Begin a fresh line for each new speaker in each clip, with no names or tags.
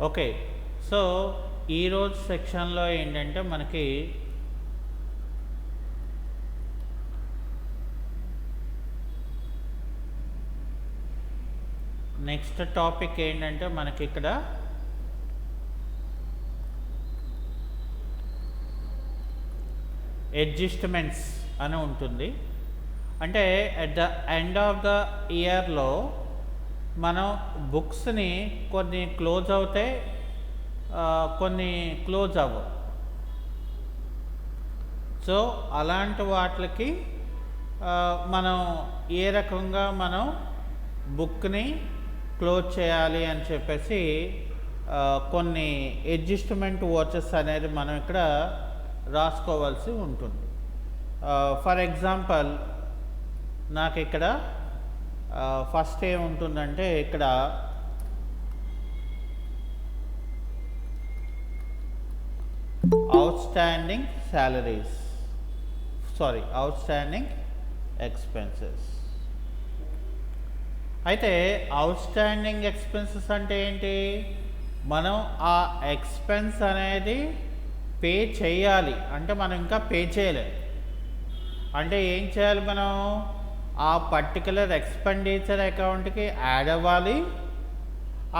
Okay. So, ఈరోజు సెక్షన్‌లో ఏంటంటే మనకి నెక్స్ట్ టాపిక్ ఏంటంటే మనకిక్కడ అడ్జస్ట్‌మెంట్స్ అని ఉంటుంది. అంటే at the end of the ఇయర్‌లో మనం బుక్స్‌ని కొన్ని క్లోజ్ అవుతాయి, కొన్ని క్లోజ్ అవ్వవు. సో, అలాంటి వాటికి మనం ఏ రకంగా మనం బుక్ని క్లోజ్ చేయాలి అని చెప్పేసి కొన్ని అడ్జస్ట్‌మెంట్ వాచెస్ అనేది మనం ఇక్కడ రాసుకోవాల్సి ఉంటుంది. ఫర్ ఎగ్జాంపుల్ నాకు ఇక్కడ ఫస్ట్ ఏముంటుందంటే ఇక్కడ అవుట్స్టాండింగ్ సాలరీస్, అవుట్స్టాండింగ్ ఎక్స్పెన్సెస్. అయితే అవుట్స్టాండింగ్ ఎక్స్పెన్సెస్ అంటే ఏంటి? మనం ఆ ఎక్స్పెన్స్ అనేది పే చేయాలి, అంటే మనం ఇంకా పే చేయలేదు. అంటే ఏం చేయాలి? మనం ఆ పర్టికులర్ ఎక్స్పెండిచర్ అకౌంట్కి యాడ్ అవ్వాలి.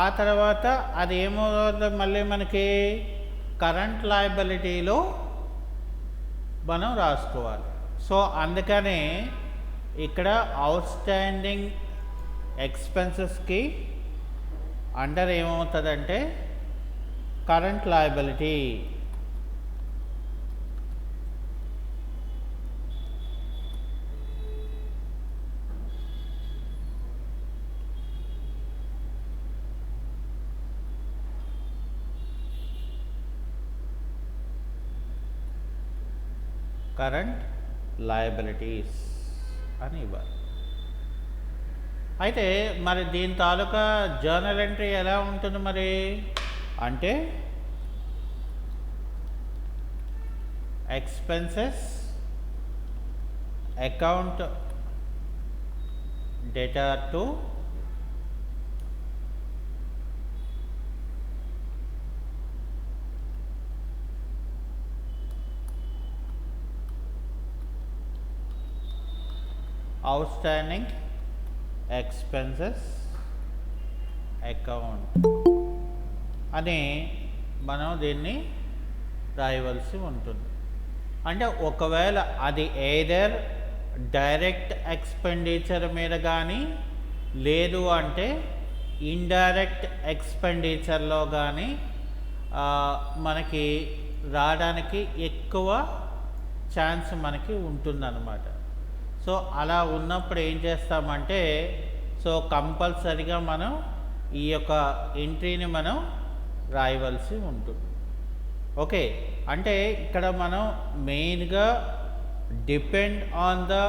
ఆ తర్వాత అది ఏమవుతుంది, మళ్ళీ మనకి కరెంట్ లయబిలిటీలో మనం రాసుకోవాలి. సో అందుకనే ఇక్కడ అవుట్స్టాండింగ్ ఎక్స్పెన్సెస్కి అండర్ ఏమవుతుందంటే కరెంట్ లయబిలిటీ. కరెంట్ లయబిలిటీస్ అని ఇవ్వాలి. అయితే మరి దీని తాలూకా జర్నల్ ఎంట్రీ ఎలా ఉంటుంది మరి అంటే expenses account data to outstanding expenses account అని మనం దీన్ని రాయవలసి ఉంటుంది. అంటే ఒకవేళ అది ఎయిదర్ డైరెక్ట్ ఎక్స్పెండిచర్ మీద కానీ లేదు అంటే ఇండైరెక్ట్ ఎక్స్పెండిచర్లో కానీ మనకి రావడానికి ఎక్కువ ఛాన్స్ మనకి ఉంటుందన్నమాట. సో అలా ఉన్నప్పుడు ఏం చేస్తామంటే కంపల్సరిగా మనం ఈ యొక్క ఎంట్రీని మనం రాయవలసి ఉంటుంది. ఓకే, అంటే ఇక్కడ మనం మెయిన్గా డిపెండ్ ఆన్ ద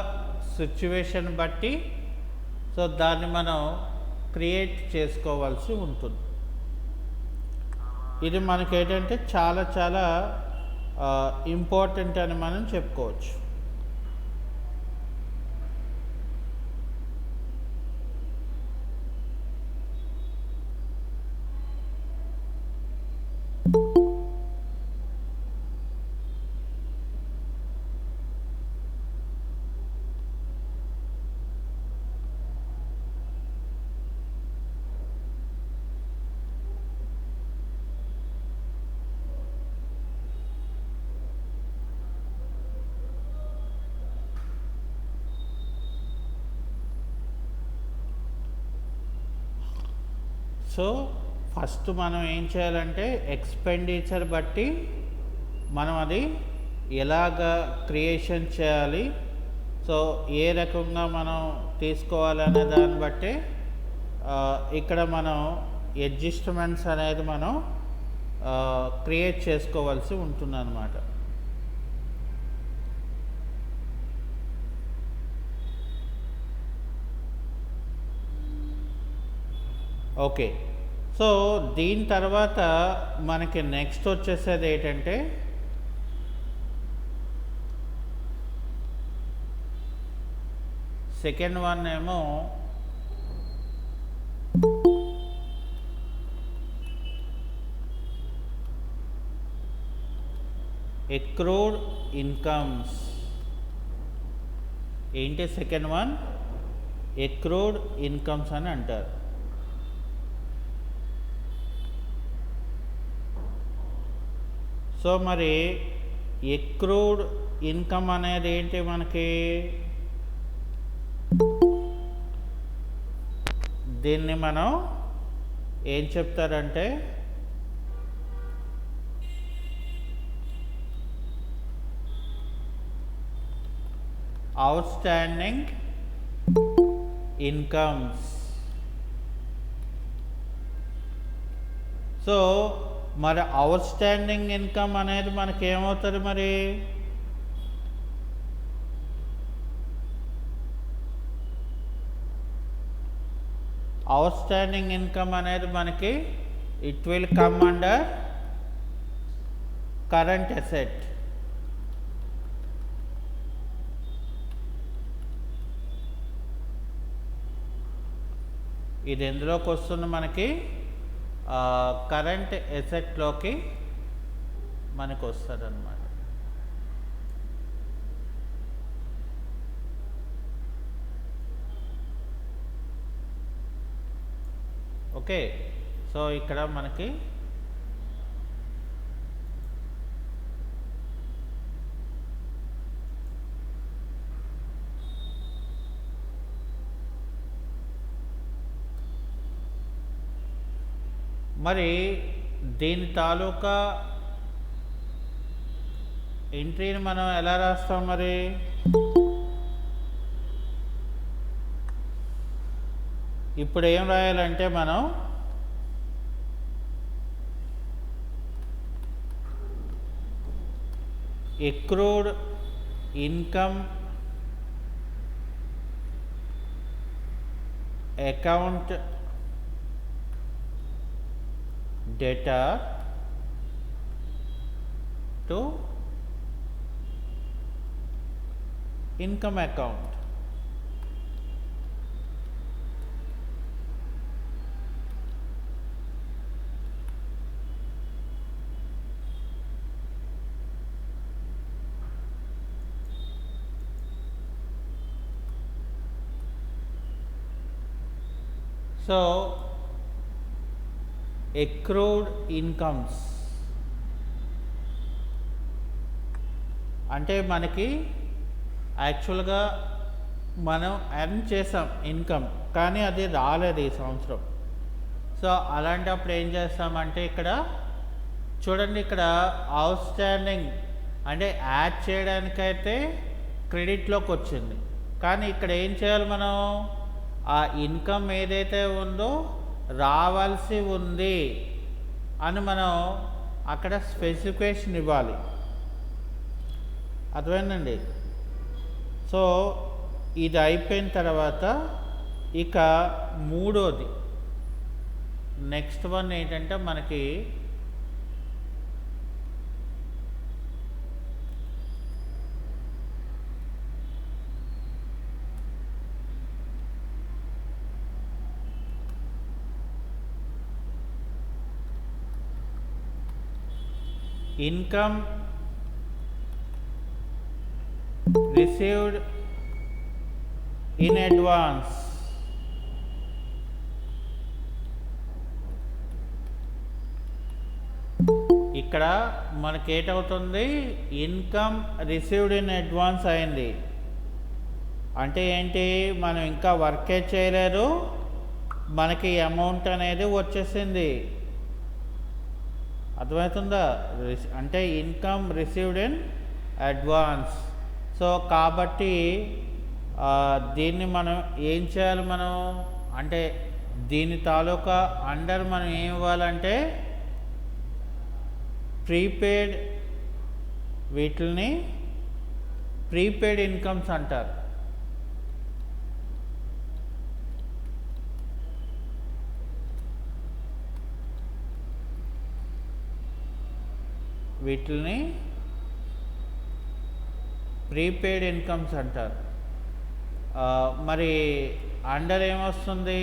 సిచ్యువేషన్ బట్టి దాన్ని మనం క్రియేట్ చేసుకోవాల్సి ఉంటుంది. ఇది మనకి ఏంటంటే చాలా చాలా ఇంపార్టెంట్ అని మనం చెప్పుకోవచ్చు. సో ఫస్ట్ మనం ఏం చేయాలంటే ఎక్స్పెండిచర్ బట్టి మనం అది ఎలాగ క్రియేషన్ చేయాలి, ఏ రకంగా మనం తీసుకోవాలనే దాన్ని బట్టి ఇక్కడ మనం అడ్జస్ట్మెంట్స్ అనేది మనం క్రియేట్ చేసుకోవాల్సి ఉంటుందన్నమాట. ఓకే, సో దీని తర్వాత మనకి నెక్స్ట్ వచ్చేసేది ఏంటంటే సెకండ్ వన్ ఏమో ఎక్రూడ్ ఇన్కమ్స్. ఏంటి సెకండ్ వన్? ఎక్రూడ్ ఇన్కమ్స్ అని అంటారు. సో మరి ఎక్రూడ్ ఇన్కమ్ అనేది ఏంటి మనకి? దీన్ని మనం ఏం చెప్తారంటే అవుట్ స్టాండింగ్ ఇన్కమ్స్. సో మరి అవుట్ స్టాండింగ్ ఇన్కమ్ అనేది మనకి ఏమవుతుంది మరి? అవుట్ స్టాండింగ్ ఇన్కమ్ అనేది మనకి it will come under current asset. ఇది ఎందులోకి వస్తుంది మనకి? కరెంట్ అసెట్లోకి మనకు వస్తుంది అన్నమాట. ఓకే. సో ఇక్కడ మనకి మరి దీని తాలూకా ఎంట్రీని మనం ఎలా రాస్తాం మరి? ఇప్పుడు ఏం రాయాలంటే మనం accrued income account data to income account. So accrued incomes అంటే మనకి యాక్చువల్గా మనం ఎర్న్ చేసాం ఇన్కమ్, కానీ అది రాలేదు ఈ సంవత్సరం. సో అలాంటప్పుడు ఏం చేస్తామంటే ఇక్కడ చూడండి, ఇక్కడ అవుట్ స్టాండింగ్ అంటే యాడ్ చేయడానికైతే క్రెడిట్లోకి వచ్చింది, కానీ ఇక్కడ ఏం చేయాలి మనం? ఆ ఇన్కమ్ ఏదైతే ఉందో రావాల్సి ఉంది అని మనం అక్కడ స్పెసిఫికేషన్ ఇవ్వాలి. అర్థమైందండి? సో ఇది అయిపోయిన తర్వాత ఇక మూడోది నెక్స్ట్ వన్ ఏంటంటే మనకి ఇన్కమ్ రిసీవ్డ్ ఇన్ అడ్వాన్స్. ఇక్కడ మనకి ఏటవుతుంది? ఇన్కమ్ రిసీవ్డ్ ఇన్ అడ్వాన్స్ అయింది అంటే ఏంటి? మనం ఇంకా వర్కే చేయలేదు, మనకి అమౌంట్ అనేది వచ్చేసింది. అర్థమవుతుందా? అంటే income received in advance. So కాబట్టి దీన్ని మనం ఏం చేయాలి? మనం అంటే దీని తాలూకా అండర్ మనం ఏం ఇవ్వాలంటే ప్రీపెయిడ్, వీటిని ప్రీపెయిడ్ ఇన్కమ్స్ అంటారు. వీటిని ప్రీపెయిడ్ ఇన్కమ్స్ అంటారు. మరి అండర్ ఏమొస్తుంది?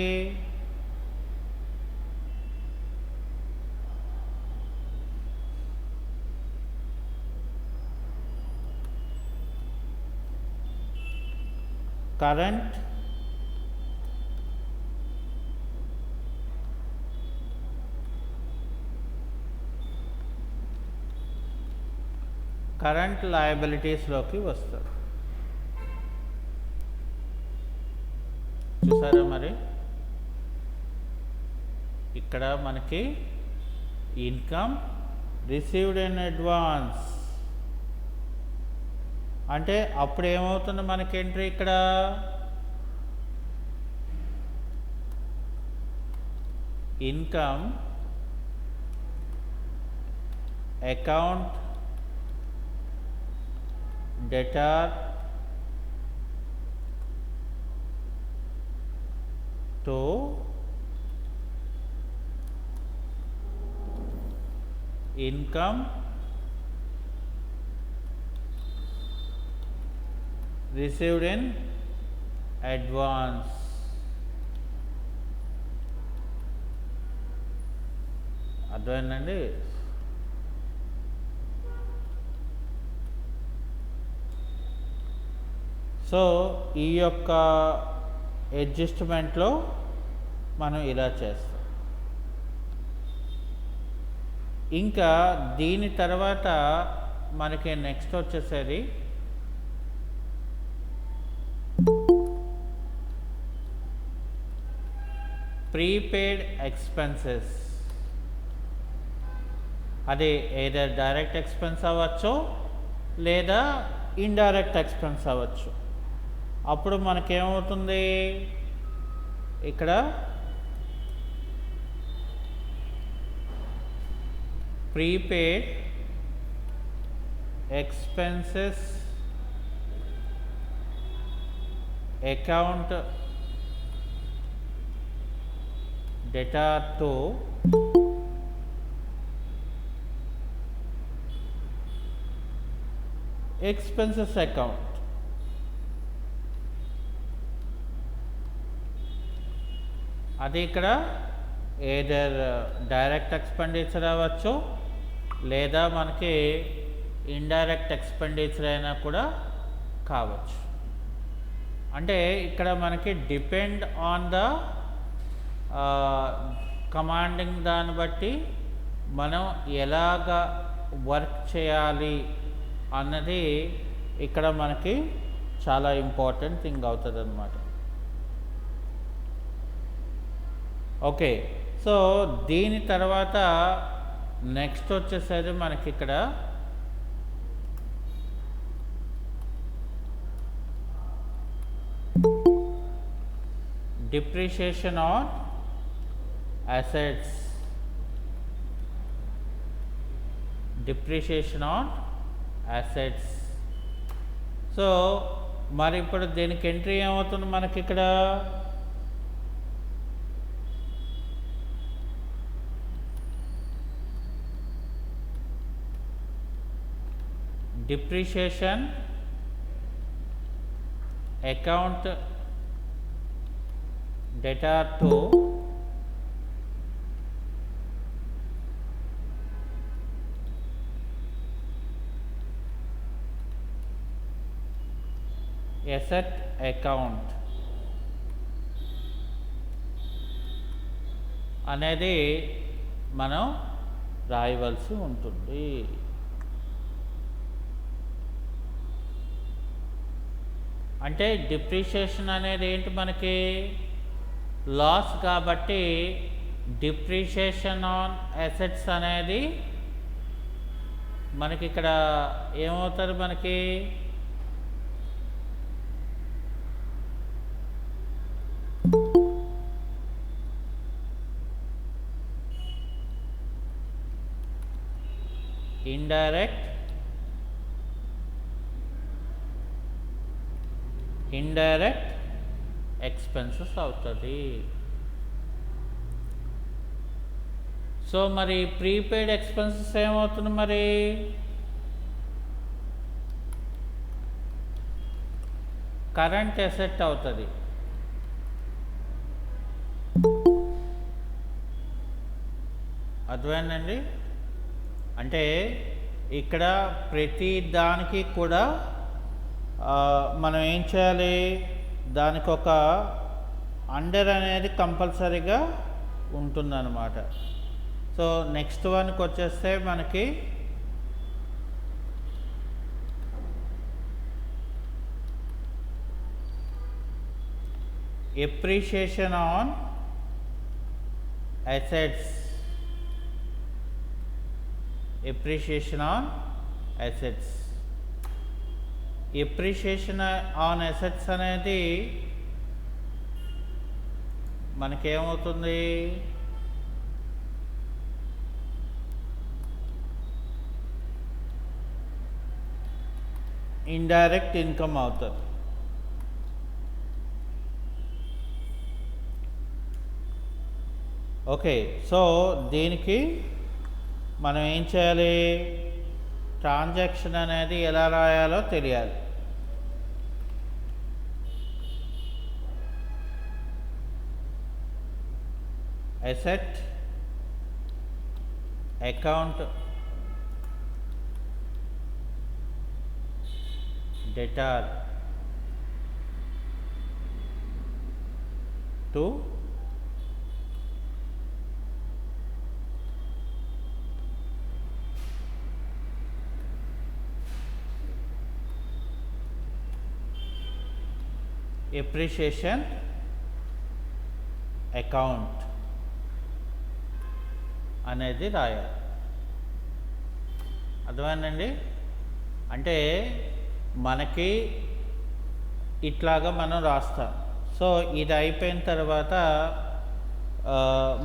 కరెంట్ లయబిలిటీస్లోకి వస్తుంది. చూసారా మరి ఇక్కడ మనకి ఇన్కమ్ రిసీవ్డ్ ఇన్ అడ్వాన్స్ అంటే అప్పుడు ఏమవుతుంది మనకి ఎంట్రీ ఇక్కడ income account debtor to income received in advance. అర్థమైందండి? సో ఈ యొక్క అడ్జస్ట్మెంట్లో మనం ఇలా చేస్తాం. ఇంకా దీని తర్వాత మనకి నెక్స్ట్ వచ్చేసరి ప్రీపెయిడ్ ఎక్స్పెన్సెస్. అది ఏదర్ డైరెక్ట్ ఎక్స్పెన్స్ అవ్వచ్చు లేదా ఇండైరెక్ట్ ఎక్స్పెన్స్ అవ్వచ్చు. అప్పుడు మనకేమవుతుంది ఇక్కడ prepaid expenses account data to expenses account. అది ఇక్కడ ఏదర్ డైరెక్ట్ ఎక్స్పెండిచర్ అవ్వచ్చు లేదా మనకి ఇండైరెక్ట్ ఎక్స్పెండిచర్ అయినా కూడా కావచ్చు. అంటే ఇక్కడ మనకి డిపెండ్ ఆన్ ద కమాండింగ్ దాన్ని బట్టి మనం ఎలాగ వర్క్ చేయాలి అన్నది ఇక్కడ మనకి చాలా ఇంపార్టెంట్ థింగ్ అవుతుంది అన్నమాట. ఓకే, సో దీని తర్వాత నెక్స్ట్ వచ్చేసరి మనకి ఇక్కడ depreciation on assets. Depreciation on assets. So మరి ఇప్పుడు దీనికి ఎంట్రీ ఏమవుతుంది మనకి ఇక్కడ depreciation account data to asset account అనేది మనం రాయవలసి ఉంటుంది. అంటే డిప్రిషియేషన్ అనేది ఏంటి మనకి లాస్ కాబట్టి డిప్రిషియేషన్ ఆన్ అసెట్స్ అనేది మనకి ఇక్కడ ఏమవుతుంది మనకి ఇండైరెక్ట్ ఎక్స్పెన్సెస్ అవుతుంది. సో మరి ప్రీపెయిడ్ ఎక్స్పెన్సెస్ ఏమవుతుంది మరి కరెంట్ అసెట్ అవుతుంది. అర్థమైందండి? అంటే ఇక్కడ ప్రతి దానికి కూడా మనం ఏం చేయాలి దానికి ఒక అండర్ అనేది కంపల్సరీగా ఉంటుందన్నమాట. సో నెక్స్ట్ వన్కి వచ్చేస్తే మనకి appreciation on assets. Appreciation on assets. Appreciation on assets అనేది మనకేమవుతుంది, ఇండైరెక్ట్ ఇన్కమ్ అవుతుంది. ఓకే, సో దీనికి మనం ఏం చేయాలి, ట్రాన్సాక్షన్ అనేది ఎలా రాయాలో తెలియాలి. Asset account debtor to appreciation account అనేది రాయాలి. అర్థమైందండి? అంటే మనకి ఇట్లాగా మనం రాస్తాం. సో ఇది అయిపోయిన తర్వాత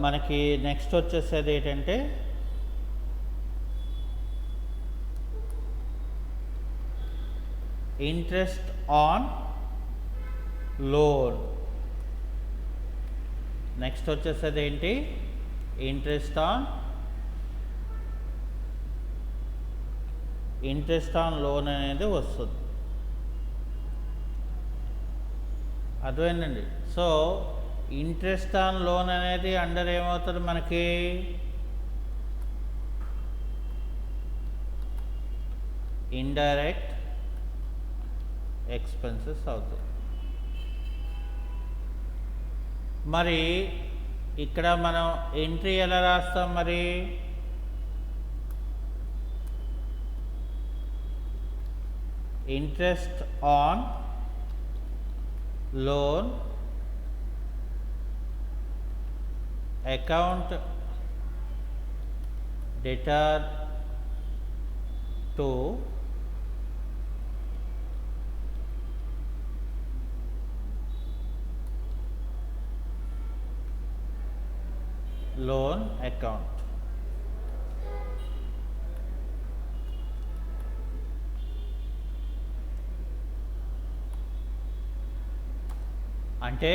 మనకి నెక్స్ట్ వచ్చేసేది ఏంటంటే ఇంట్రెస్ట్ ఆన్ లోన్. నెక్స్ట్ వచ్చేసేది ఏంటి, ఇంట్రెస్ట్ ఆన్ లోన్ అనేది వస్తుంది. అర్థమైందండి? సో ఇంట్రెస్ట్ ఆన్ లోన్ అనేది అండర్ ఏమవుతుంది మనకి, ఇండైరెక్ట్ ఎక్స్పెన్సెస్ అవుతుంది. మరి ఇక్కడ మనం ఎంట్రీ ఎలా రాస్తాం, మరి interest on loan account debtor to loan account. అంటే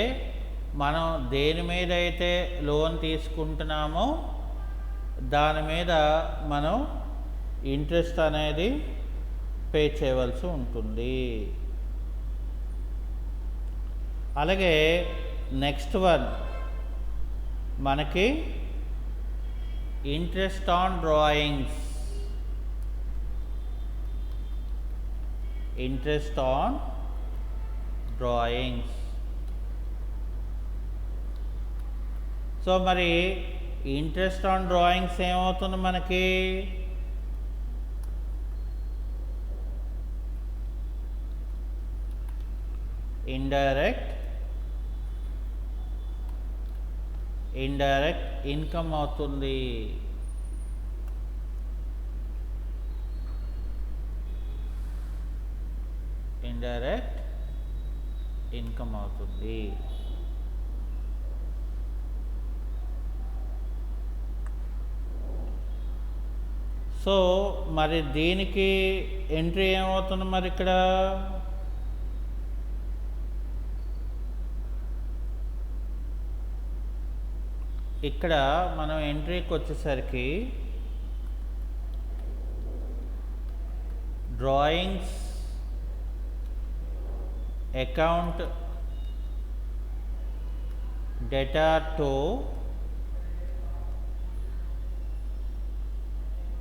మనం దేని మీద అయితే లోన్ తీసుకుంటున్నామో దాని మీద మనం ఇంట్రెస్ట్ అనేది పే చేయవలసి ఉంటుంది. అలాగే నెక్స్ట్ వన్ మనకి interest on drawings. Interest on drawings. So మరి ఇంట్రెస్ట్ ఆన్ డ్రాయింగ్స్ ఏమవుతుంది మనకి, ఇండైరెక్ట్ ఇన్కమ్ అవుతుంది. ఇండైరెక్ట్ ఇన్కమ్ అవుతుంది. సో మరి దీనికి ఎంట్రీ ఏమవుతుంది మరి ఇక్కడ, ఇక్కడ మనం ఎంట్రీకి వచ్చేసరికి drawings account debtor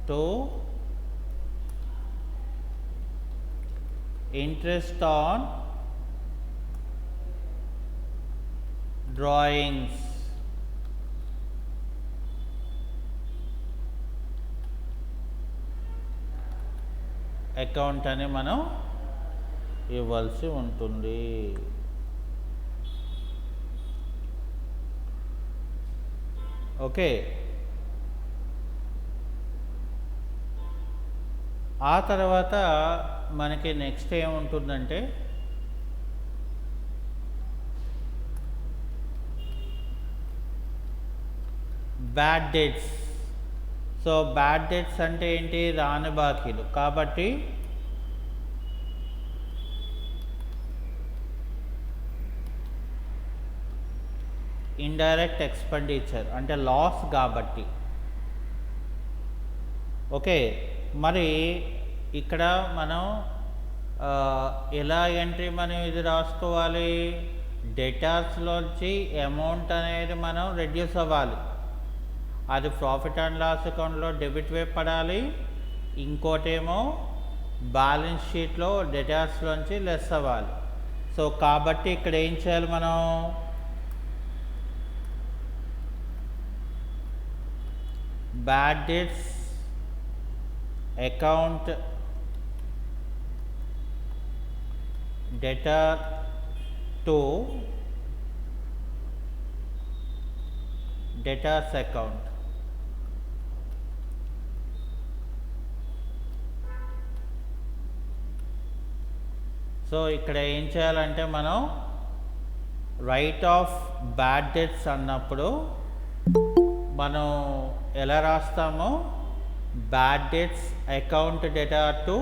to interest on drawings, account అని మనం ఇవ్వాల్సి ఉంటుంది. ఓకే, ఆ తర్వాత మనకి నెక్స్ట్ ఏముంటుందంటే bad dates. So bad dates అంటే ఏంటి? రాని బాకీలు. కాబట్టి ఇండైరెక్ట్ ఎక్స్పెండిచర్ అంటే లాస్ కాబట్టి. ఓకే, మరి ఇక్కడ మనం ఎలా ఎంట్రీ మనం ఇది రాసుకోవాలి? డేటాస్లోంచి అమౌంట్ అనేది మనం రెడ్యూస్ అవ్వాలి. అది ప్రాఫిట్ అండ్ లాస్ అకౌంట్లో డెబిట్ వైపు పడాలి, ఇంకోటేమో బ్యాలెన్స్ షీట్లో డేటాస్లోంచి లెస్ అవ్వాలి. సో కాబట్టి ఇక్కడ ఏం చేయాలి మనం? Bad dates account debtor to datas account. So ఇక్కడ ఏం చేయాలంటే మనం రైట్ ఆఫ్ బ్యాడ్ డెట్స్ అన్నప్పుడు మనం ఎలా రాస్తామో bad debts account debtor to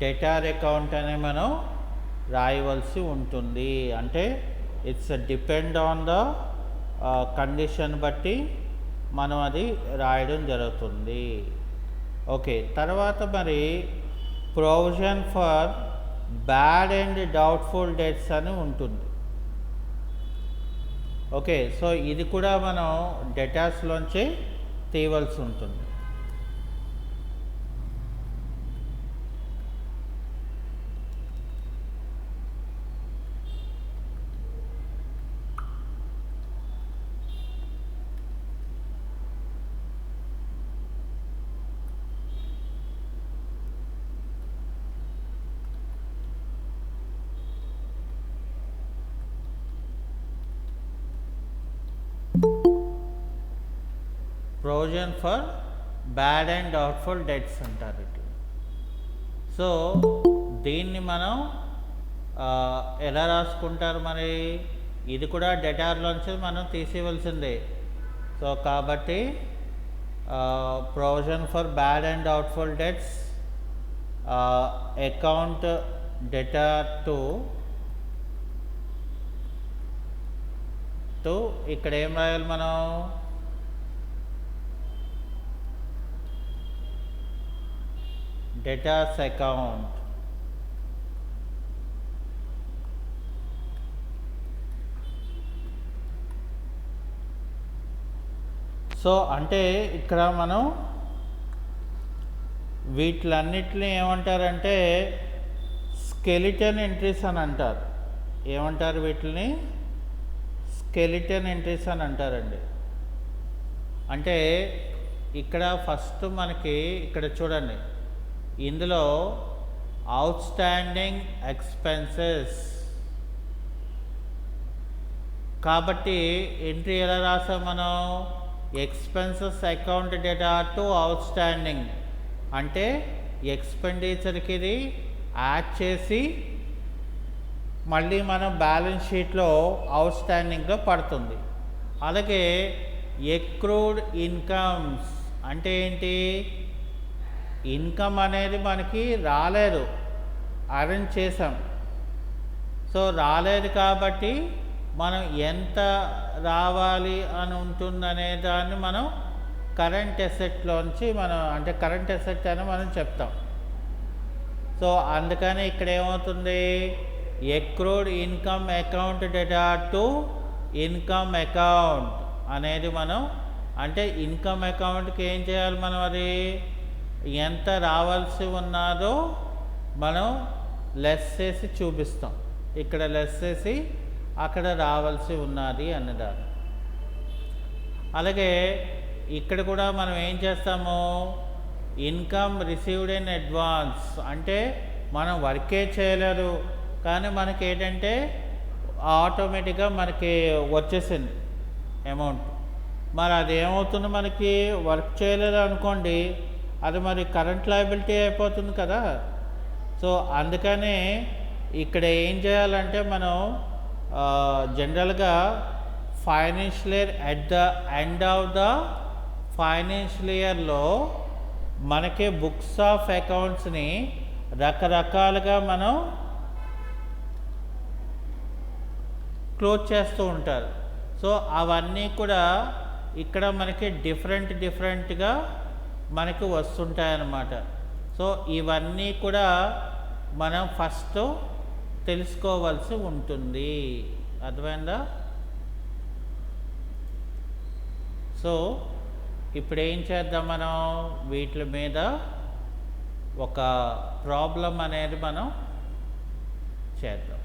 debtor account అని మనం రాయవలసి ఉంటుంది. అంటే it's depend on the condition బట్టి మనం అది రాయడం జరుగుతుంది. ఓకే, తర్వాత మరి provision for bad and doubtful debts అని ఉంటుంది. ఓకే, సో ఇది కూడా మనం డేటాస్లోంచి తీయవలసి ఉంటుంది. Provision for bad and doubtful debts అంటారు. సో దీన్ని మనం ఎలా రాసుకుంటారు? మరి ఇది కూడా డేటార్లోంచి మనం తీసేయవలసిందే. సో కాబట్టి provision for bad and doubtful debts account debtor to ఇక్కడ ఏం రాయాలి మనం? Datas account. సో అంటే ఇక్కడ మనం వీటిలన్నిటిని ఏమంటారంటే స్కెలిటన్ ఎంట్రీస్ అని అంటారు. ఏమంటారు వీటిని? స్కెలిటన్ ఎంట్రీస్ అని అంటారండి. అంటే ఇక్కడ ఫస్ట్ మనకి ఇక్కడ చూడండి, ఇందులో అవుట్ స్టాండింగ్ ఎక్స్పెన్సెస్ కాబట్టి ఎంట్రీ ఎలా రాసాం మనం? Expenses account data to out standing అంటే ఎక్స్పెండిచర్కి ఇది యాడ్ చేసి మళ్ళీ మనం బ్యాలెన్స్ షీట్లో అవుట్ స్టాండింగ్లో పడుతుంది. అలాగే ఎక్రూడ్ ఇన్కమ్స్ అంటే ఏంటి? ఇన్కమ్ అనేది మనకి రాలేదు, అరేంజ్ చేసాం. సో రాలేదు కాబట్టి మనం ఎంత రావాలి అని ఉంటుందనే దాన్ని మనం కరెంట్ అసెట్లోంచి మనం అంటే కరెంట్ అసెట్ అని మనం చెప్తాం. సో అందుకని ఇక్కడ ఏమవుతుంది? Accrued income account data to income account అనేది మనం అంటే ఇన్కమ్ అకౌంట్కి ఏం చేయాలి మనం? అది ఎంత రావాల్సి ఉన్నదో మనం లెస్ చేసి చూపిస్తాం. ఇక్కడ లెస్ చేసి అక్కడ రావాల్సి ఉన్నది అన్నదాన్ని. అలాగే ఇక్కడ కూడా మనం ఏం చేస్తాము, ఇన్కమ్ రిసీవ్డ్ ఇన్ అడ్వాన్స్ అంటే మనం వర్కే చేయలేదు కానీ మనకి ఏంటంటే ఆటోమేటిక్గా మనకి వచ్చేసింది అమౌంట్. మరి అది ఏమవుతుంది, మనకి వర్క్ చేయలేదు అనుకోండి, అది మరి కరెంట్ లయబిలిటీ అయిపోతుంది కదా. సో అందుకని ఇక్కడ ఏం చేయాలంటే మనం జనరల్గా financial year at the end of the financial ఇయర్లో మనకి బుక్స్ ఆఫ్ అకౌంట్స్ని రకరకాలుగా మనం క్లోజ్ చేస్తూ ఉంటారు. సో అవన్నీ కూడా ఇక్కడ మనకి డిఫరెంట్గా మనకి వస్తుంటాయన్నమాట. సో ఇవన్నీ కూడా మనం ఫస్ట్ తెలుసుకోవాల్సి ఉంటుంది. అర్థమైందా? సో ఇప్పుడు ఏం చేద్దాం, మనం వీటి మీద ఒక ప్రాబ్లం అనేది మనం చేద్దాం.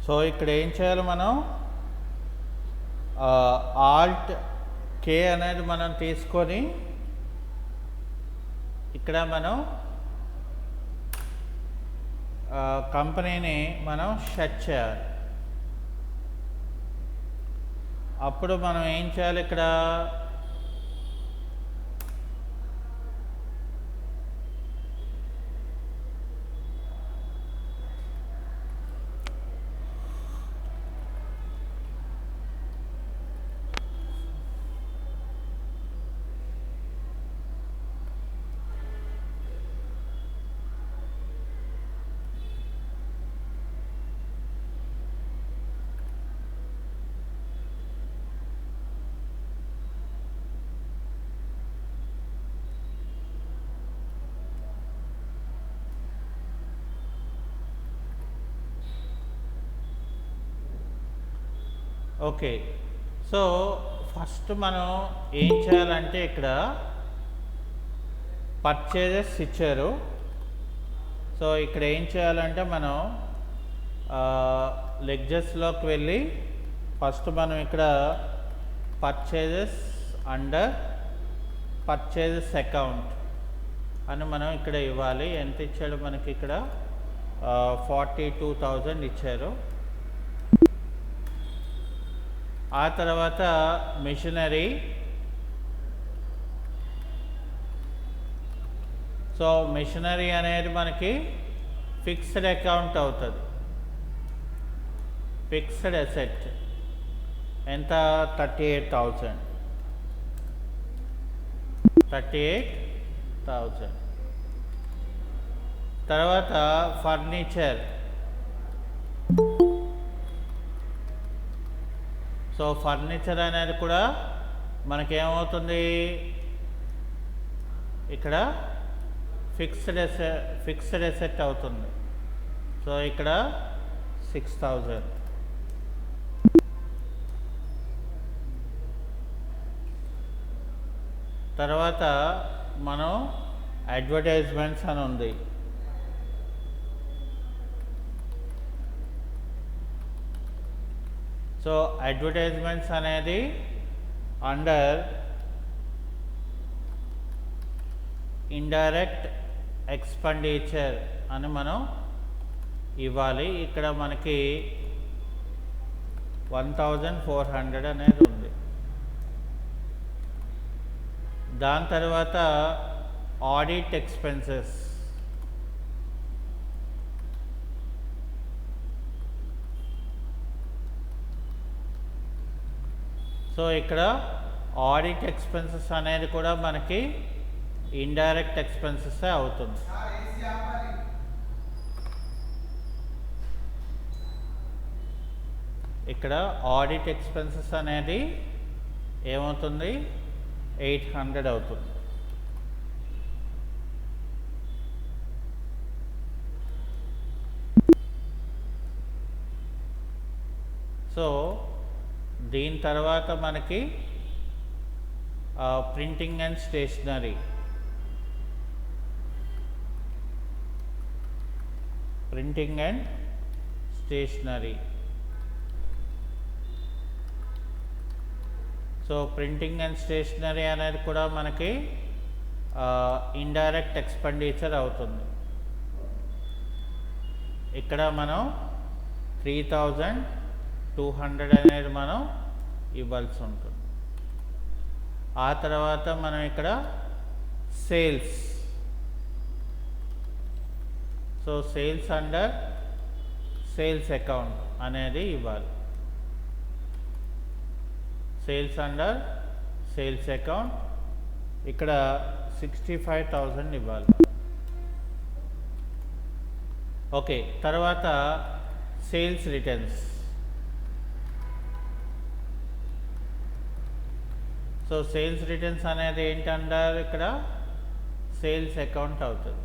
సో ఇక్కడ ఏం చేయాలి, మనం ఆల్ట్ కే అనేది మనం తీసుకొని ఇక్కడ మనం కంపెనీని మనం షట్ చేయాలి. అప్పుడు మనం ఏం చేయాలి, ఇక్కడ ఓకే. సో ఫస్ట్ మనం ఏం చేయాలంటే ఇక్కడ పర్చేజెస్ ఇచ్చారు. సో ఇక్కడ ఏం చేయాలంటే మనం లెడ్జర్స్లోకి వెళ్ళి ఫస్ట్ మనం ఇక్కడ పర్చేజెస్ అండర్ పర్చేజెస్ అకౌంట్ అని మనం ఇక్కడ ఇవ్వాలి. ఎంత ఇచ్చాడు మనకి ఇక్కడ 42,000 ఇచ్చారు. ఆ తర్వాత మిషనరీ, సో మిషనరీ అనేది మనకి ఫిక్స్డ్ అకౌంట్ అవుతుంది. ఫిక్స్డ్ అసెట్ ఎంత 38,000. 38,000. తర్వాత ఫర్నిచర్. సో ఫర్నిచర్ అనేది కూడా మనకేమవుతుంది, ఇక్కడ ఫిక్స్డ్ అసెట్ అవుతుంది. సో ఇక్కడ 6,000. తర్వాత మనం అడ్వర్టైజ్మెంట్స్ అని ఉంది. సో అడ్వర్టైజ్మెంట్స్ అనేది అండర్ ఇండైరెక్ట్ ఎక్స్పెండిచర్ అని మనం ఇవ్వాలి. ఇక్కడ మనకి 1,400 అనేది ఉంది. దాని తర్వాత ఆడిట్ ఎక్స్పెన్సెస్. సో ఇక్కడ ఆడిట్ ఎక్స్పెన్సెస్ అనేది కూడా మనకి ఇండైరెక్ట్ ఎక్స్పెన్సెస్ అవుతుంది. ఇక్కడ ఆడిట్ ఎక్స్పెన్సెస్ అనేది ఏమవుతుంది, 800 అవుతుంది. సో దీని తర్వాత మనకి printing and stationery. Printing and stationery. So printing and stationery అనేది కూడా మనకి ఇండైరెక్ట్ ఎక్స్పెండిచర్ అవుతుంది. ఇక్కడ మనం 3,200 అనేది మనం ఇవ్వాల్సి ఉంటుంది. ఆ తర్వాత మనం ఇక్కడ sales. So sales under sales account అనేది ఇవ్వాలి. సేల్స్ అండర్ సేల్స్ అకౌంట్ ఇక్కడ 65,000 ఇవ్వాలి. ఓకే, తర్వాత sales returns. So sales returns అనేది ఏంటంటారు, ఇక్కడ సేల్స్ అకౌంట్ అవుతుంది.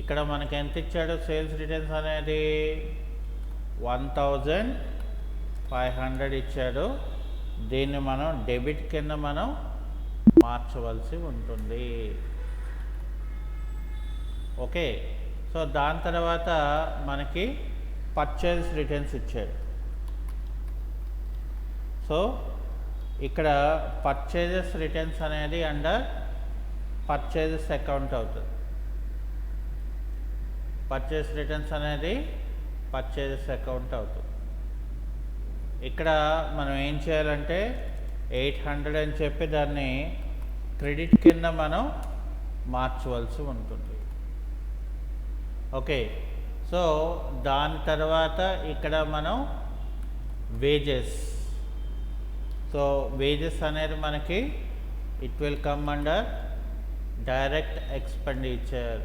ఇక్కడ మనకి ఎంత ఇచ్చాడు సేల్స్ రిటర్న్స్ అనేది 1,500 ఇచ్చాడు. దీన్ని మనం డెబిట్ కింద మనం మార్చవలసి ఉంటుంది. ఓకే, సో దాని తర్వాత మనకి పర్చేజ్ రిటర్న్స్ ఇచ్చాడు. సో ఇక్కడ పర్చేజెస్ రిటర్న్స్ అనేది అండర్ పర్చేజెస్ అకౌంట్ అవుతుంది. పర్చేజ్ రిటర్న్స్ అనేది పర్చేజెస్ అకౌంట్ అవుతుంది. ఇక్కడ మనం ఏం చేయాలంటే 800 అని చెప్పి దాన్ని క్రెడిట్ కింద మనం మార్చవలసి ఉంటుంది. ఓకే, సో దాని తర్వాత ఇక్కడ మనం వేజెస్. సో వేజెస్ అనేది మనకి it will come under direct expenditure.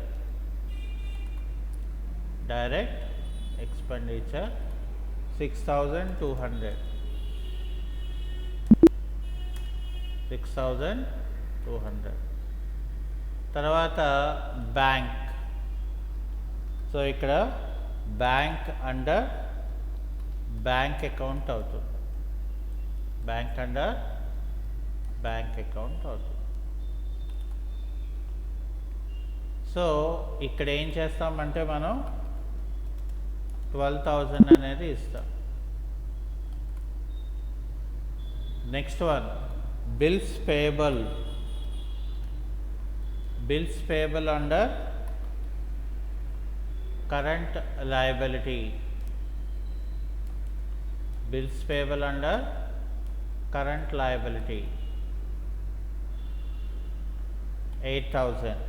Direct expenditure 6,200. 6,200. తర్వాత బ్యాంక్. సో ఇక్కడ బ్యాంక్ అండర్ బ్యాంక్ అకౌంట్ అవుతుంది. బ్యాంక్ అండర్ బ్యాంక్ అకౌంట్ అవుతుంది. సో ఇక్కడ ఏం చేస్తామంటే మనం 12,000 అనేది ఇస్తాం. Next one bills payable. Bills payable under current liability. Bills payable under current liability 8,000.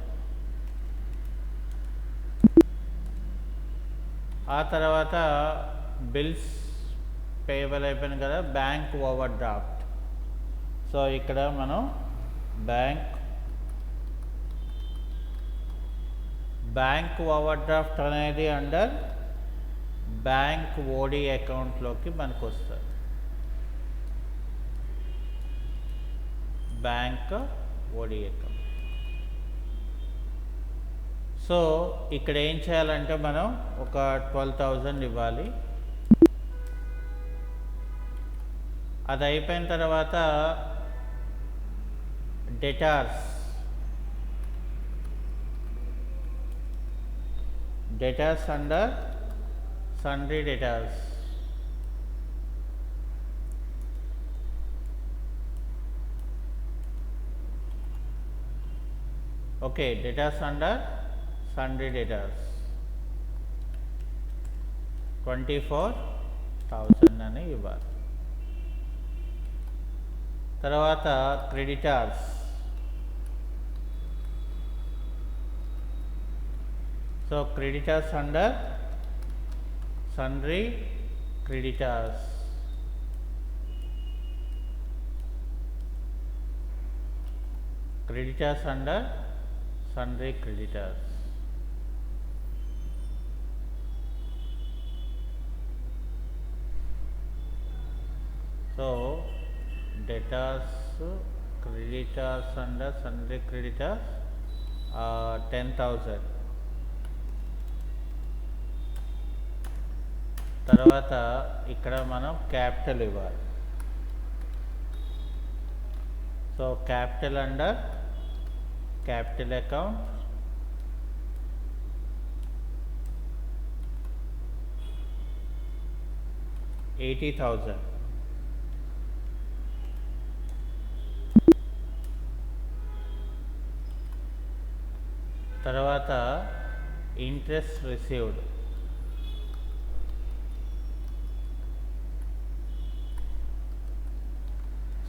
ఆ తర్వాత బిల్స్ పేయబుల్ అయిపోయింది కదా, బ్యాంక్ ఓవర్ డ్రాఫ్ట్. సో ఇక్కడ మనం బ్యాంక్ ఓవర్ డ్రాఫ్ట్ అనేది అండర్ బ్యాంక్ ఓడి అకౌంట్లోకి మనకు వస్తుంది. బ్యాంక్ ఓడి అకౌంట్. సో ఇక్కడ ఏం చేయాలంటే మనం ఒక 12,000 ఇవ్వాలి. అది అయిపోయిన తర్వాత debtors under sundry debtors. Okay, debtors under sundry debtors 24,000 అని ఇవ్వాలి. తర్వాత creditors. So creditors under sundry creditors. Creditors under sundry creditors. So debtors creditors under sundry creditors 10,000. తర్వాత ఇక్కడ మనం క్యాపిటల్ ఇవ్వాలి. So capital under capital account 80,000. తర్వాత interest received.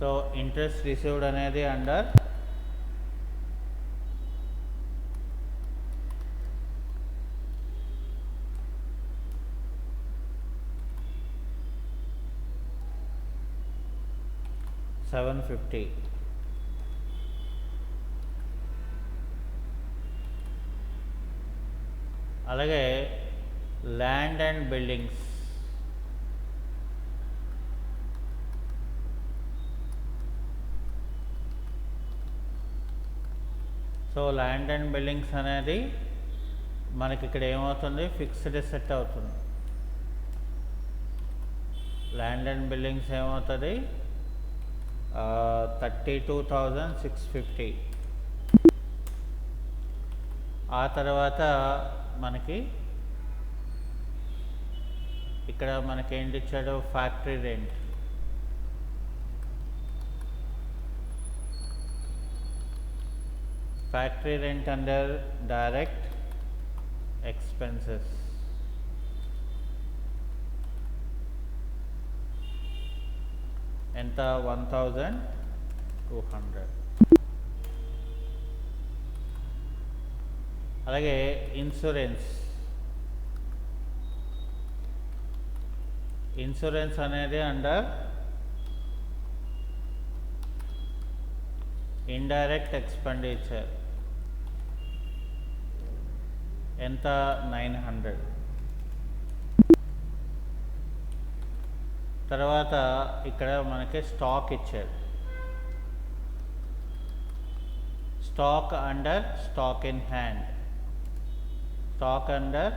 So interest received అనేది under $750. అలాగే land and buildings. So land and buildings అనేది మనకి ఇక్కడ ఏమవుతుంది, ఫిక్స్డ్ అసెట్ అవుతుంది. ల్యాండ్ అండ్ బిల్డింగ్స్ ఏమవుతుంది, 32,650. ఆ తర్వాత మనకి ఇక్కడ మనకి ఏంటి ఇచ్చాడు, factory rent. Factory rent under direct expenses. ఎంత, 1,200. అలాగే ఇన్సూరెన్స్ అనేది అండర్ ఇండైరెక్ట్ ఎక్స్పెండిచర్. ఎంత, 900. తర్వాత ఇక్కడ మనకి స్టాక్ ఇచ్చారు. Stock under stock in hand. Stock under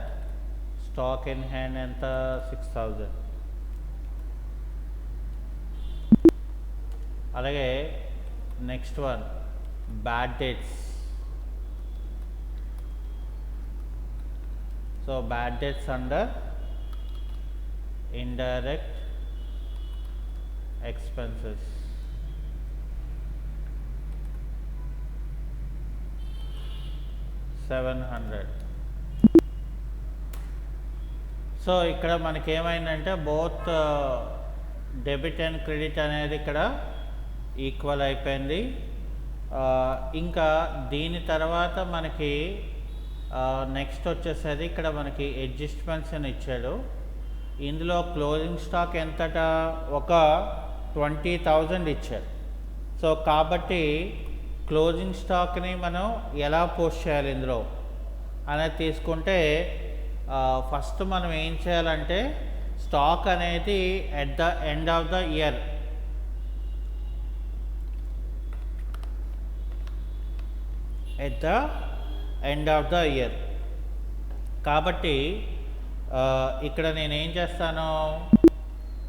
stock in hand ఎంత, 6,000. అలాగే next one bad dates. So bad dates under indirect expenses. $700. So ఇక్కడ మనకి ఏమైందంటే బోత్ డెబిట్ అండ్ క్రెడిట్ అనేది ఇక్కడ ఈక్వల్ అయిపోయింది. ఇంకా దీని తర్వాత మనకి నెక్స్ట్ వచ్చేసరి ఇక్కడ మనకి అడ్జస్ట్మెంట్స్ అని ఇచ్చాడు. ఇందులో క్లోజింగ్ స్టాక్ ఎంతట ఒక 20,000 ఇచ్చారు. సో కాబట్టి క్లోజింగ్ స్టాక్ని మనం ఎలా పోస్ట్ చేయాలి ఇందులో అనేది తీసుకుంటే ఫస్ట్ మనం ఏం చేయాలంటే స్టాక్ అనేది at the end of the year కాబట్టి ఇక్కడ నేనేం చేస్తాను,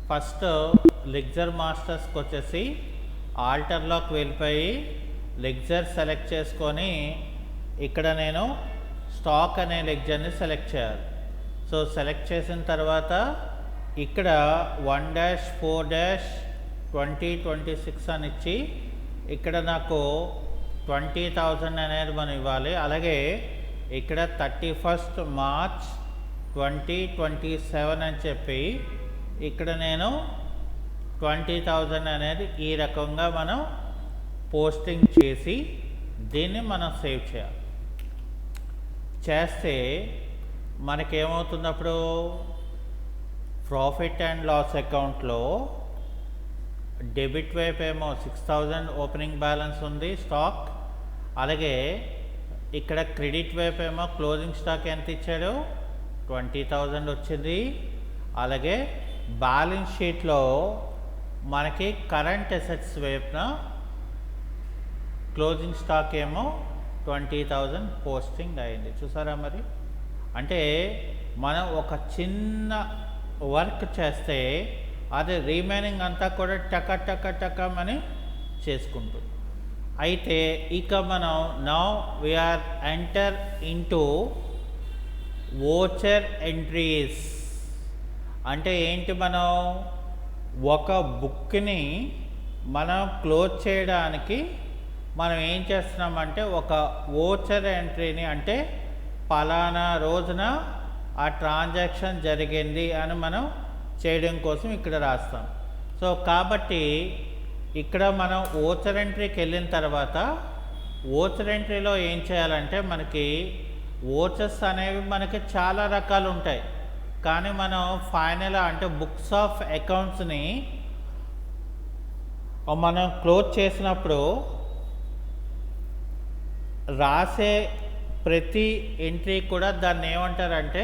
ఫస్ట్ లెక్చర్ మాస్టర్స్కి వచ్చేసి ఆల్టర్లోకి వెళ్ళిపోయి లెక్చర్ సెలెక్ట్ చేసుకొని ఇక్కడ నేను స్టాక్ అనే లెక్చర్ని సెలెక్ట్ చేయాలి. సో సెలెక్ట్ చేసిన తర్వాత ఇక్కడ 1-4-2026 అని ఇచ్చి ఇక్కడ నాకు 20,000 అనేది మనం ఇవ్వాలి. అలాగే ఇక్కడ 31st March 2027 అని చెప్పి ఇక్కడ నేను 20,000 అనేది ఈ రకంగా మనం పోస్టింగ్ చేసి దీన్ని మనం సేవ్ చేయాలి. చేస్తే మనకేమవుతున్నప్పుడు ప్రాఫిట్ అండ్ లాస్ అకౌంట్లో డెబిట్ వైపు ఏమో 6,000 ఓపెనింగ్ బ్యాలెన్స్ ఉంది స్టాక్, అలాగే ఇక్కడ క్రెడిట్ వైపు ఏమో క్లోజింగ్ స్టాక్ ఎంత ఇచ్చాడు 20,000 వచ్చింది. అలాగే బ్యాలెన్స్ షీట్లో మనకి కరెంట్ అసెట్స్ వైపున క్లోజింగ్ స్టాక్ ఏమో 20,000 పోస్టింగ్ అయింది. చూసారా మరి, అంటే మనం ఒక చిన్న వర్క్ చేస్తే అది రిమైనింగ్ అంతా కూడా టక చేసుకుంటుంది. అయితే ఇక మనం now we are enter into voucher entries. అంటే ఏంటి, మనం ఒక బుక్ని మనం క్లోజ్ చేయడానికి మనం ఏం చేస్తున్నామంటే ఒక వోచర్ ఎంట్రీని, అంటే పలానా రోజున ఆ ట్రాన్సాక్షన్ జరిగింది అని మనం చేయడం కోసం ఇక్కడ రాస్తాం. సో కాబట్టి ఇక్కడ మనం వోచర్ ఎంట్రీకి వెళ్ళిన తర్వాత వోచర్ ఎంట్రీలో ఏం చేయాలంటే మనకి వోచర్స్ అనేవి మనకి చాలా రకాలు ఉంటాయి. కానీ మనం ఫైనల్ అంటే బుక్స్ ఆఫ్ అకౌంట్స్ని మనం క్లోజ్ చేసినప్పుడు రాసే ప్రతి ఎంట్రీ కూడా దాన్ని ఏమంటారంటే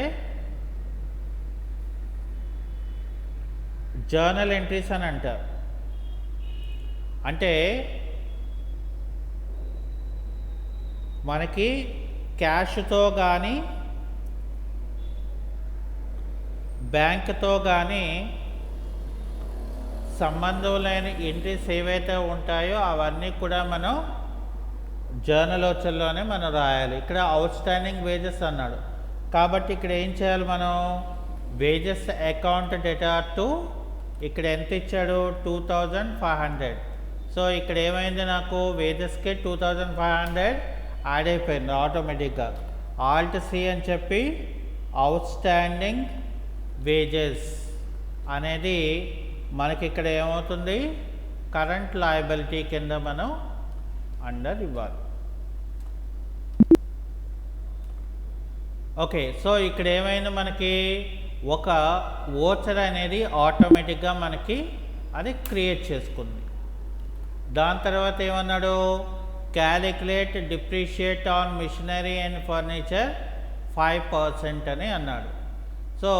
జర్నల్ ఎంట్రీస్ అని అంటారు. అంటే మనకి క్యాష్తో కానీ బ్యాంక్తో కానీ సంబంధం లేని ఎంట్రీస్ ఏవైతే ఉంటాయో అవన్నీ కూడా మనం జర్నల్ వోచర్లోనే మనం రాయాలి. ఇక్కడ అవుట్ స్టాండింగ్ వేజెస్ అన్నాడు కాబట్టి ఇక్కడ ఏం చేయాలి, మనం వేజెస్ అకౌంట్ డేటా టు ఇక్కడ ఎంత ఇచ్చాడు 2,500. సో ఇక్కడ ఏమైంది, నాకు వేజెస్కి 2,500 యాడ్ అయిపోయింది ఆటోమేటిక్గా. ఆల్ట్ సి అని చెప్పి అవుట్ స్టాండింగ్ వేజెస్ అనేది మనకి ఇక్కడ ఏమవుతుంది, కరెంట్ లయబిలిటీ కింద మనం అండర్ ఇవ్వాలి. ఓకే, సో ఇక్కడ ఏమైంది, మనకి ఒక వోచర్ అనేది ఆటోమేటిక్గా మనకి అది క్రియేట్ చేసుకుంది. దాని తర్వాత ఏమన్నాడు, calculate depreciate on machinery and furniture 5% అని అన్నాడు. సో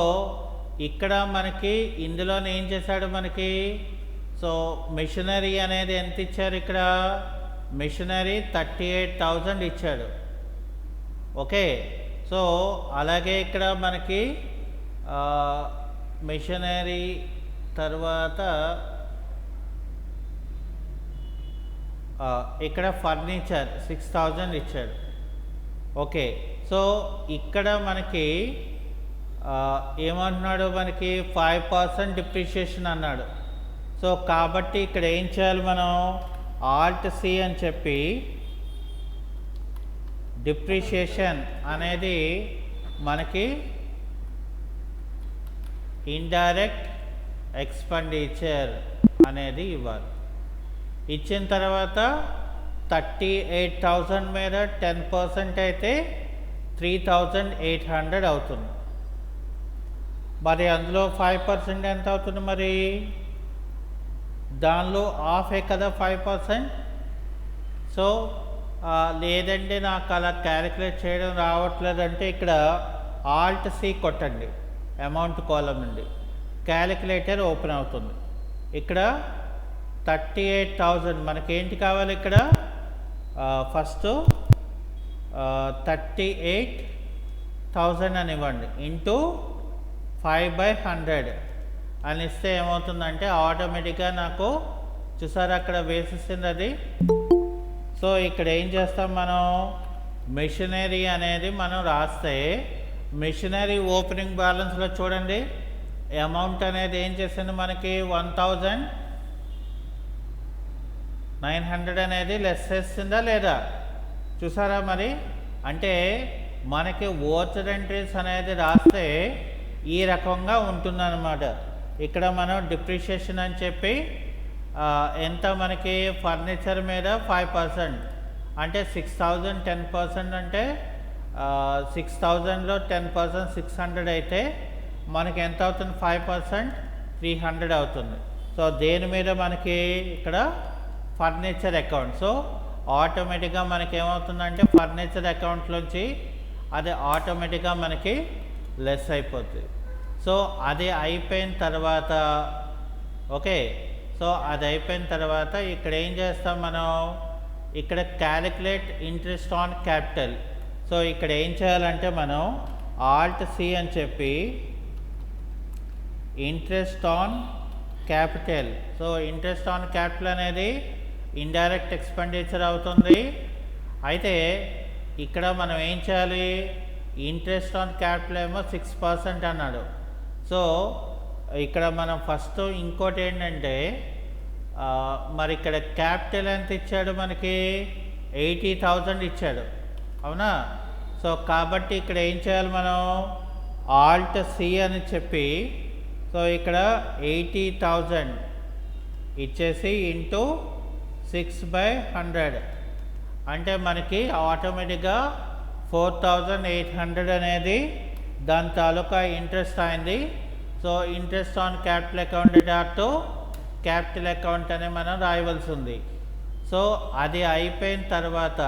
ఇక్కడ మనకి ఇందులోనే ఏం చేశాడు మనకి, సో మిషనరీ అనేది ఎంత ఇచ్చారు, ఇక్కడ మిషనరీ 38,000 ఇచ్చాడు. ఓకే, సో అలాగే ఇక్కడ మనకి మిషనరీ తర్వాత ఇక్కడ ఫర్నిచర్ 6,000 ఇచ్చాడు. ఓకే, సో ఇక్కడ మనకి ఏమంటున్నాడు, మనకి 5% డిప్రిషియేషన్ అన్నాడు. సో కాబట్టి ఇక్కడ ఏం చేయాలి, మనం ఆల్ట్ సి అని చెప్పి డిప్రిషియేషన్ అనేది మనకి ఇండైరెక్ట్ ఎక్స్పెండిచర్ అనేది ఇవ్వాలి. ఇచ్చిన తర్వాత 38,000 మీద 10% అయితే 3,800 అవుతుంది. మరి అందులో 5% ఎంత అవుతుంది మరి? దానిలో హాఫే కదా 5%. సో లేదండి నాకు అలా క్యాలిక్యులేట్ చేయడం రావట్లేదంటే ఇక్కడ ఆల్ట్ సి కొట్టండి అమౌంట్ కాలం నుండి, క్యాలిక్యులేటర్ ఓపెన్ అవుతుంది. ఇక్కడ 38,000 మనకేంటి కావాలి? ఇక్కడ ఫస్ట్ 38,000 అని ఇవ్వండి ఇంటూ 5/100 అని ఇస్తే ఏమవుతుందంటే ఆటోమేటిక్గా నాకు చూసారా అక్కడ వేసిస్తుంది అది. సో ఇక్కడ ఏం చేస్తాం మనం? మెషినరీ అనేది మనం రాస్తే మెషినరీ ఓపెనింగ్ బ్యాలెన్స్లో చూడండి అమౌంట్ అనేది ఏం చేసింది మనకి 1,900 అనేది లెస్ చేస్తుందా లేదా? చూసారా మరి? అంటే మనకి ఓచర్ ఎంట్రీస్ అనేది రాస్తే ఈ రకంగా ఉంటుందన్నమాట. ఇక్కడ మనం డిప్రిషియేషన్ అని చెప్పి ఎంత మనకి ఫర్నిచర్ మీద 5% అంటే 6,000 10% అంటే 6,000లో 10% 600 అయితే మనకి ఎంత అవుతుంది? 5% 300 అవుతుంది. సో దేని మీద మనకి ఇక్కడ ఫర్నిచర్ అకౌంట్. సో ఆటోమేటిక్గా మనకి ఏమవుతుందంటే ఫర్నిచర్ అకౌంట్లోంచి అది ఆటోమేటిక్గా మనకి లెస్ అయిపోతుంది. సో అది అయిపోయిన తర్వాత ఓకే, సో అది అయిపోయిన తర్వాత ఇక్కడ ఏం చేస్తాం మనం? ఇక్కడ calculate interest on capital. So ఇక్కడ ఏం చేయాలంటే మనం ఆల్ట్ సి అని చెప్పి interest on capital. So interest on capital అనేది ఇండైరెక్ట్ ఎక్స్పెండిచర్ అవుతుంది. అయితే ఇక్కడ మనం ఏం చేయాలి? ఇంట్రెస్ట్ ఆన్ క్యాపిటల్ ఏమో 6% అన్నాడు. సో ఇక్కడ మనం ఫస్ట్ ఇంకోటి ఏంటంటే మరి ఇక్కడ క్యాపిటల్ ఎంత ఇచ్చాడు మనకి? 80,000 ఇచ్చాడు, అవునా? సో కాబట్టి ఇక్కడ ఏం చేయాలి మనం? ఆల్ట్ సి అని చెప్పి సో ఇక్కడ 80,000 ఇచ్చేసి ఇంటూ 6/100 అంటే మనకి ఆటోమేటిక్గా 4,800 అనేది దాని తాలూకా ఇంట్రెస్ట్ అయింది. So interest on capital account to capital account అని మనం రాయవలసి ఉంది. సో అది అయిపోయిన తర్వాత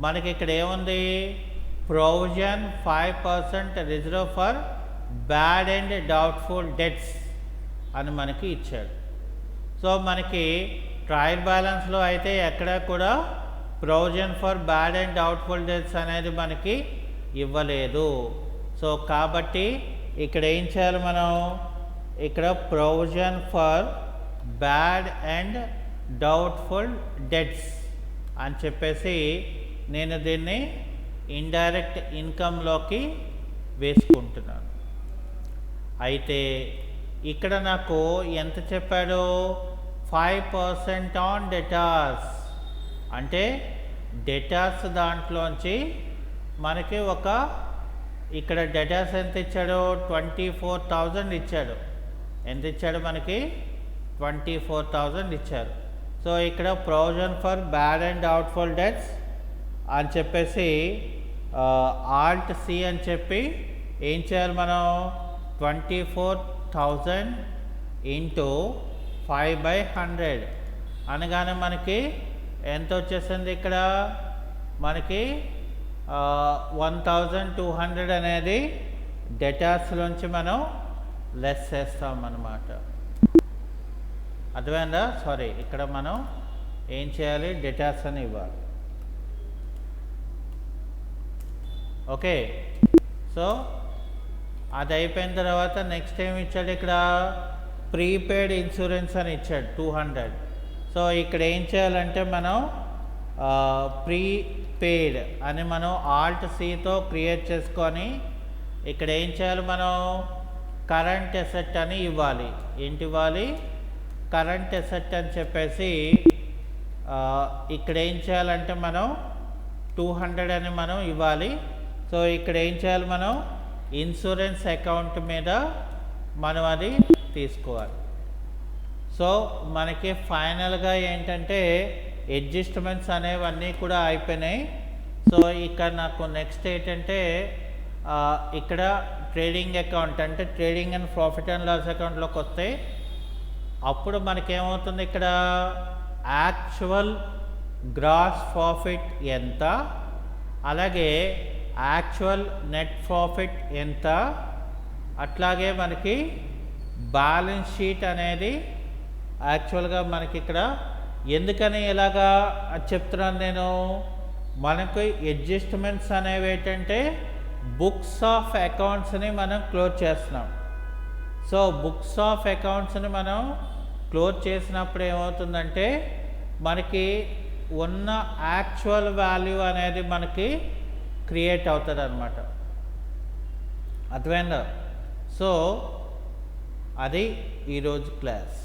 మనకి ఇక్కడ ఏముంది? Provision 5% reserve for bad and doubtful debts అని మనకి ఇచ్చాడు. సో మనకి ట్రయల్ బ్యాలెన్స్లో అయితే ఎక్కడ కూడా provision for bad and doubtful debts అనేది మనకి ఇవ్వలేదు. సో కాబట్టి ఇక్కడ ఏం చేయాలి మనం? ఇక్కడ provision for bad and doubtful debts అని చెప్పేసి నేను దీన్ని ఇండైరెక్ట్ ఇన్కంలోకి వేసుకుంటున్నాను. అయితే ఇక్కడ నాకు ఎంత చెప్పాడు? 5% ఆన్ డెటార్స్. అంటే డెటార్స్ దాంట్లోంచి మనకి ఒక ఇక్కడ డెటార్స్ ఎంత ఇచ్చాడు? 24,000 ఇచ్చాడు. ఎంత ఇచ్చాడు మనకి? 24,000 ఇచ్చారు. సో ఇక్కడ provision for bad and doubtful debts అని చెప్పేసి ఆల్ట్ సి అని చెప్పి ఏం చేయాలి మనం? 24,000 ఇంటూ 5/100 అనగానే మనకి ఎంత వచ్చేసింది? ఇక్కడ మనకి 1,200 అనేది డెటార్స్లోంచి మనం లెస్ చేస్తాం అన్నమాట. అర్థమైందా? సారీ, ఇక్కడ మనం ఏం చేయాలి? డెటార్స్ అని ఇవ్వాలి. ఓకే, సో అది అయిపోయిన తర్వాత నెక్స్ట్ ఏమి ఇచ్చాడు? ఇక్కడ ప్రీపెయిడ్ ఇన్సూరెన్స్ అని ఇచ్చాడు 200. సో ఇక్కడ ఏం చేయాలంటే మనం ప్రీపెయిడ్ అని మనం ఆల్ట్ సితో క్రియేట్ చేసుకొని ఇక్కడ ఏం చేయాలి? మనం కరెంట్ అసెట్ అని ఇవ్వాలి. ఏంటి ఇవ్వాలి? కరెంట్ అసెట్ అని చెప్పేసి ఇక్కడ ఏం చేయాలంటే మనం 200 అని మనం ఇవ్వాలి. సో ఇక్కడ ఏం చేయాలి? మనం ఇన్సూరెన్స్ అకౌంట్ మీద మనం అది తీసుకోవాలి. సో మనకి ఫైనల్గా ఏంటంటే అడ్జస్ట్మెంట్స్ అనేవన్నీ కూడా అయిపోయినాయి. సో ఇక్కడ నాకు నెక్స్ట్ ఏంటంటే ఇక్కడ ట్రేడింగ్ అకౌంట్ అంటే trading and profit and loss అకౌంట్లోకి వస్తే అప్పుడు మనకేమవుతుంది ఇక్కడ యాక్చువల్ గ్రాస్ ప్రాఫిట్ ఎంత, అలాగే యాక్చువల్ నెట్ ప్రాఫిట్ ఎంత, అట్లాగే మనకి బ్యాలెన్స్ షీట్ అనేది యాక్చువల్గా మనకి ఇక్కడ ఎందుకని ఇలాగా చెప్తున్నాను నేను, మనకు అడ్జస్ట్మెంట్స్ అనేవి ఏంటంటే బుక్స్ ఆఫ్ అకౌంట్స్ని మనం క్లోజ్ చేస్తున్నాం. సో బుక్స్ ఆఫ్ అకౌంట్స్ని మనం క్లోజ్ చేసినప్పుడు ఏమవుతుందంటే మనకి ఉన్న యాక్చువల్ వాల్యూ అనేది మనకి క్రియేట్ అవుతుంది అన్నమాట. అర్థమైందా? సో అది ఈరోజు క్లాస్.